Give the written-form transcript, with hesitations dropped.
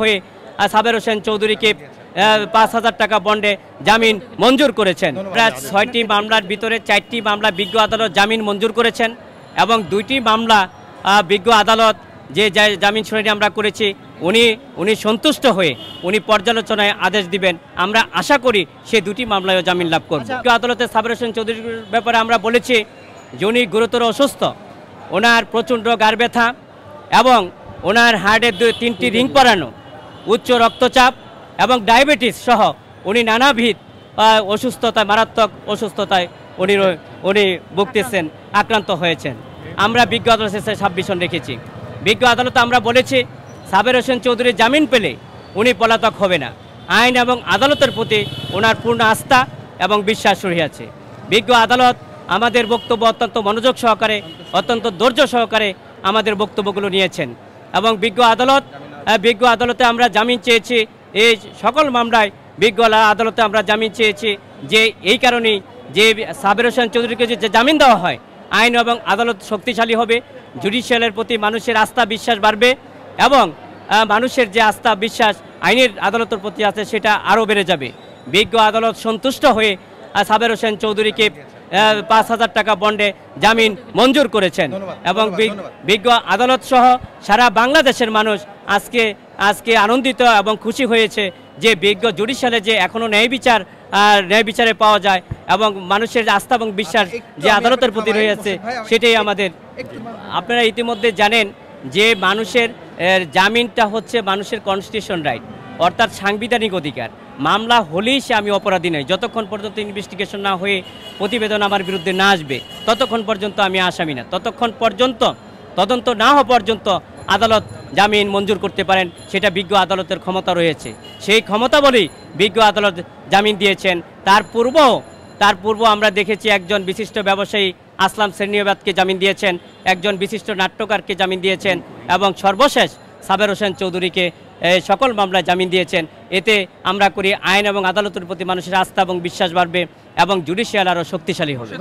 হয়ে সাবের হোসেন চৌধুরীকে ৫,০০০ টাকা বন্ডে জামিন মঞ্জুর করেছেন। প্রায় ৬টি মামলার ভিতরে ৪টি মামলা বিজ্ঞ আদালত জামিন মঞ্জুর করেছেন এবং 2টি মামলা বিজ্ঞ আদালত যে জামিন শুনানি আমরা করেছি উনি সন্তুষ্ট হয়ে উনি পর্যালোচনায় আদেশ দিবেন। আমরা আশা করি সেই 2টি মামলায়ও জামিন লাভ করব। বিজ্ঞ আদালতে সাবের হোসেন চৌধুরীর ব্যাপারে আমরা বলেছি যে উনি গুরুতর অসুস্থ, ওনার প্রচণ্ড গাড় ব্যথা এবং ওনার হার্টের 3টি রিং পরানো, উচ্চ রক্তচাপ এবং ডায়াবেটিস সহ উনি নানাবিধ অসুস্থতায়, মারাত্মক অসুস্থতায় উনি ভুগতেছেন, আক্রান্ত হয়েছেন। আমরা বিজ্ঞ আদালতে সাবমিশন রেখেছি। বিজ্ঞ আদালতে আমরা বলেছি সাবের হোসেন চৌধুরী জামিন পেলে উনি পলাতক হবে না। আইন এবং আদালতের প্রতি ওনার পূর্ণ আস্থা এবং বিশ্বাস রহিয়াছে। বিজ্ঞ আদালত আমাদের বক্তব্য অত্যন্ত মনোযোগ সহকারে, অত্যন্ত ধৈর্য সহকারে আমাদের বক্তব্যগুলো নিয়েছেন এবং বিজ্ঞ আদালতে আমরা জামিন চেয়েছি। এই সকল মামলায় বিজ্ঞ আদালতে আমরা জামিন চেয়েছি যে এই কারণেই যে সাবের হোসেন চৌধুরীকে যে জামিন দেওয়া হয়, আইন এবং আদালত শক্তিশালী হবে, জুডিশিয়ালের প্রতি মানুষের আস্থা বিশ্বাস বাড়বে এবং মানুষের যে আস্থা বিশ্বাস আইনের আদালতের প্রতি আছে সেটা আরও বেড়ে যাবে। বিজ্ঞ আদালত সন্তুষ্ট হয়ে সাবের হোসেন চৌধুরীকে ৫,০০০ টাকা বন্ডে জামিন মঞ্জুর করেছেন এবং বিজ্ঞ আদালত সহ সারা বাংলাদেশের মানুষ আজকে আনন্দিত এবং খুশি হয়েছে যে বিজ্ঞ জুডিশিয়ালে যে এখনও ন্যায় বিচারে পাওয়া যায় এবং মানুষের আস্থা এবং বিশ্বাস যে আদালতের প্রতি রয়েছে সেটাই আমাদের। আপনারা ইতিমধ্যে জানেন যে মানুষের জামিনটা হচ্ছে মানুষের কনস্টিটিউশন রাইট, অর্থাৎ সাংবিধানিক অধিকার। মামলা হলেই সে আমি অপরাধী নই, যতক্ষণ পর্যন্ত ইনভেস্টিগেশন না হয়ে প্রতিবেদন আমার বিরুদ্ধে না আসবে ততক্ষণ পর্যন্ত আমি আসামি না। ততক্ষণ পর্যন্ত তদন্ত না হওয়া পর্যন্ত আদালত জামিন মঞ্জুর করতে পারেন, সেটা বিজ্ঞ আদালতের ক্ষমতা রয়েছে। সেই ক্ষমতা বলেই বিজ্ঞ আদালত জামিন দিয়েছেন। তার পূর্ব আমরা দেখেছি একজন বিশিষ্ট ব্যবসায়ী আসলাম শ্রেণীবাদকে জামিন দিয়েছেন, একজন বিশিষ্ট নাট্যকারকে জামিন দিয়েছেন এবং সর্বশেষ সাবের হোসেন চৌধুরীকে সকল মামলায় জামিন দিয়েছেন। এতে আমরা করি আইন এবং আদালতের প্রতি মানুষের আস্থা এবং বিশ্বাস বাড়বে এবং জুডিশিয়াল আরও শক্তিশালী হবে।